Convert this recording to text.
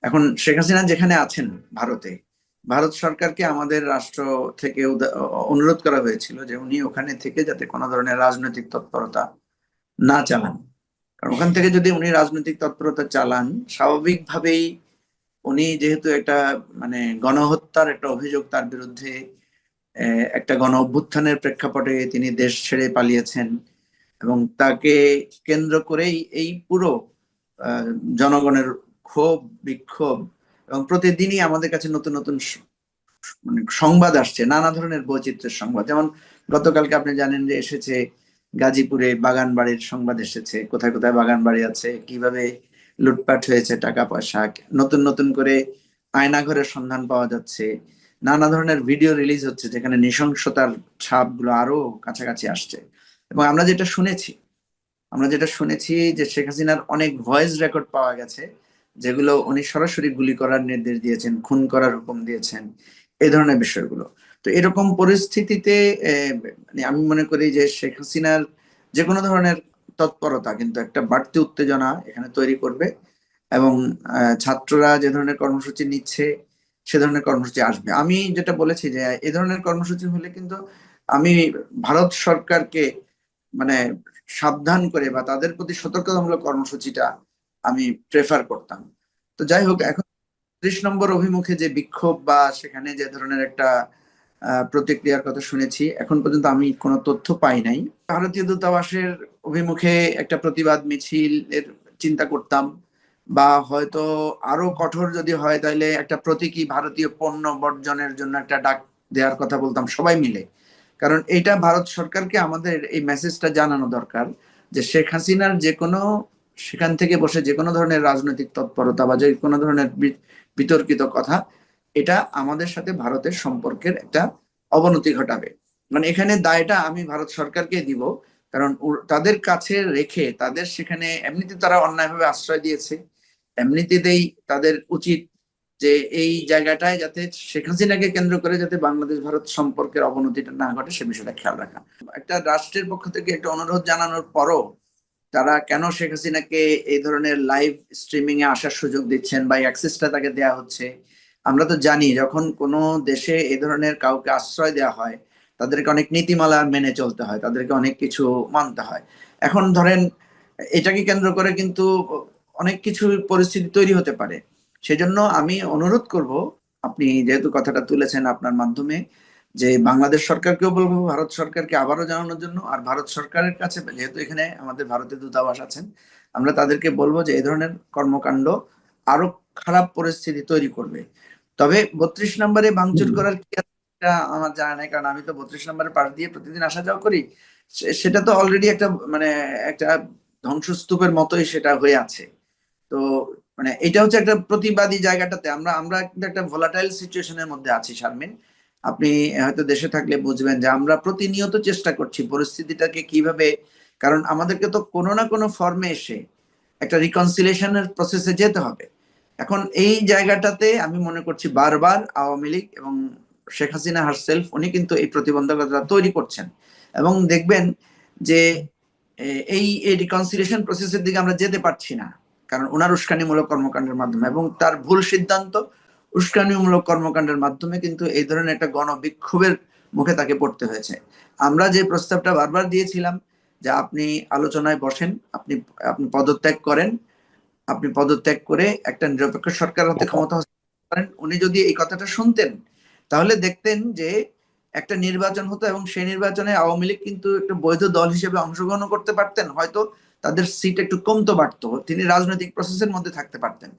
এখন শেখ হাসিনা যেখানে আছেন ভারতে, ভারত সরকারকে আমাদের রাষ্ট্র থেকে অনুরোধ করা হয়েছিল যে উনি ওখানে থেকে যাতে কোনো ধরনের রাজনৈতিক তৎপরতা না চালান। কারণ ওখান থেকে যদি উনি রাজনৈতিক তৎপরতা চালান, স্বাভাবিকভাবেই উনি যেহেতু একটা মানে গণহত্যার একটা অভিযোগ তার বিরুদ্ধে, একটা গণ অভ্যুত্থানের প্রেক্ষাপটে তিনি দেশ ছেড়ে পালিয়েছেন, এবং তাকে কেন্দ্র করেই এই পুরো আহ, জনগণের ক্ষোভ, বিক্ষোভ, এবং প্রতিদিনই আমাদের কাছে নতুন নতুন মানে সংবাদ আসছে, নানা ধরনের বৈচিত্র্যের সংবাদ। যেমন গতকালকে আপনি জানেন যে এসেছে গাজীপুরে বাগান বাড়ির সংবাদ এসেছে, কোথায় কোথায় বাগান বাড়ি আছে, কিভাবে লুটপাট হয়েছে টাকা পয়সা, নতুন নতুন করে আয়নাঘরের সন্ধান পাওয়া যাচ্ছে, নানা ধরনের ভিডিও রিলিজ হচ্ছে যেখানে নৃশংসতার ছাপগুলো আরো কাছাকাছি আসছে। এবং আমরা যেটা শুনেছি যে শেখ হাসিনার অনেক ভয়েস রেকর্ড পাওয়া গেছে, যেগুলো উনি সরাসরি গুলি করার নির্দেশ দিয়েছেন, খুন করার হুকুম দিয়েছেন, এই ধরনের বিষয়গুলো। তো এরকম পরিস্থিতিতে মানে আমি মনে করি যে শেখ হাসিনার যে কোনো ধরনের তৎপরতা কিন্তু একটা বাড়তি উত্তেজনা এখানে তৈরি করবে। এবং ছাত্ররা যে ধরনের কর্মসূচি নিচ্ছে, সে ধরনের কর্মসূচি আসবে। আমি যেটা বলেছি যে এই ধরনের কর্মসূচি হলে কিন্তু আমি ভারত সরকারকে মানে সাবধান করে বা তাদের প্রতি সতর্কতামূলক কর্মসূচিটা আমি প্রেফার করতাম। তো যাই হোক, এখন 30 নম্বর অভিমুখে যে বিক্ষোভ বা সেখানে যে ধরনের একটা প্রতিক্রিয়ার কথা শুনেছি, এখন পর্যন্ত আমি কোনো তথ্য পাই নাই। ভারতীয় দূতাবাসের অভিমুখে একটা প্রতিবাদ মিছিল এর চিন্তা করতাম, বা হয়তো আরো কঠোর যদি হয় তাহলে একটা প্রতীকী ভারতীয় পণ্য বর্জনের জন্য একটা ডাক দেওয়ার কথা বলতাম সবাই মিলে। কারণ এটা ভারত সরকারকে আমাদের এই মেসেজটা জানানো দরকার যে শেখ হাসিনার যে কোনো, সেখান থেকে বসে যে কোনো ধরনের রাজনৈতিক তৎপরতা বা যে কোনো ধরনের বিতর্কিত কথা, এটা আমাদের সাথে ভারতের সম্পর্কের একটা অবনতি ঘটাবে। মানে এখানে দায়টা আমি ভারত সরকারকে দিব। কারণ তাদের কাছে রেখে, তাদের সেখানে এমনিতে তারা অন্যায়ভাবে আশ্রয় দিয়েছে, এমনিতেই তাদের উচিত যে এই জায়গাটায় যাতে শেখ হাসিনাকে কেন্দ্র করে যাতে বাংলাদেশ ভারত সম্পর্কের অবনতিটা না ঘটে সে বিষয়টা খেয়াল রাখা। একটা রাষ্ট্রের পক্ষ থেকে একটা অনুরোধ জানানোর পরও তারা কেন শেখ হাসিনাকে এই ধরনের লাইভ স্ট্রিমিং এ আসার সুযোগ দিচ্ছেন বা অ্যাক্সেসটা তাকে দেয়া হচ্ছে? আমরা তো জানি যখন কোনো দেশে এই ধরনের কাউকে আশ্রয় দেওয়া হয়, তাদেরকে অনেক নীতিমালা মেনে চলতে হয়, তাদেরকে অনেক কিছু মানতে হয়। এখন ধরেন এটাকে কেন্দ্র করে কিন্তু অনেক কিছু পরিস্থিতি তৈরি হতে পারে। সেজন্য আমি অনুরোধ করব, আপনি যেহেতু কথাটা তুলেছেন আপনার মাধ্যমে, যে বাংলাদেশ সরকারকেও বলবো ভারত সরকারকে আবারও জানানোর জন্য। আর ভারত সরকারের কাছে যেহেতু এখানে আমাদের ভারতের দূতাবাস আছেন, আমরা তাদেরকে বলবো যে এই ধরনের কর্মকাণ্ড আরো খারাপ পরিস্থিতি তৈরি করবে। তবে 32 নম্বরে ভাঙচুর করার কি আছে এটা আমার জানা নাই, কারণ আমি তো 32 নম্বরের পাশ দিয়ে প্রতিদিন আসা যাওয়া করি। সেটা তো অলরেডি একটা মানে একটা ধ্বংসস্তূপের মতোই সেটা হয়ে আছে। তো মানে এটা হচ্ছে একটা প্রতিবাদী জায়গাটাতে আমরা আমরা কিন্তু একটা ভোলাটাইল সিচুয়েশনের মধ্যে আছি শারমিন। আপনি হয়তো দেশে থাকলে বুঝবেন যে আমরা প্রতিনিয়ত চেষ্টা করছি পরিস্থিতিটাকে কিভাবে, কারণ আমাদেরকে তো কোনো না কোনো ফর্মে এসে একটা রিকনসিলিয়েশনের প্রসেসে যেতে হবে। এখন এই জায়গাটাতে আমি মনে করছি বারবার আওয়ামী লীগ এবং শেখ হাসিনা হারসেলফ উনি কিন্তু এই প্রতিবন্ধকতা তৈরি করছেন। এবং দেখবেন যে এই এই রিকনসিলিয়েশন প্রসেসের দিকে আমরা যেতে পারছি না, কারণ ওনার উস্কানিমূলক কর্মকাণ্ডের মাধ্যমে এবং তার ভুল সিদ্ধান্ত, উস্কানিমূলক কর্মকাণ্ডের মাধ্যমে কিন্তু এই ধরনের একটা গণবিক্ষোভের মুখে তাকে পড়তে হয়েছে। আমরা যে প্রস্তাবটা বারবার দিয়েছিলাম যে আপনি আলোচনায় বসেন, আপনি আপনি পদত্যাগ করেন, আপনি পদত্যাগ করে একটা নিরপেক্ষ সরকার হাতে ক্ষমতা হস্তান্তর করেন, উনি যদি এই কথাটা শুনতেন তাহলে দেখতেন যে একটা নির্বাচন হতো এবং সেই নির্বাচনে আওয়ামী লীগ কিন্তু একটা বৈধ দল হিসেবে অংশগ্রহণ করতে পারতেন, হয়তো তাদের সিট একটু কমতো, বাড়তো, তিনি রাজনৈতিক প্রসেসের মধ্যে থাকতে পারতেন।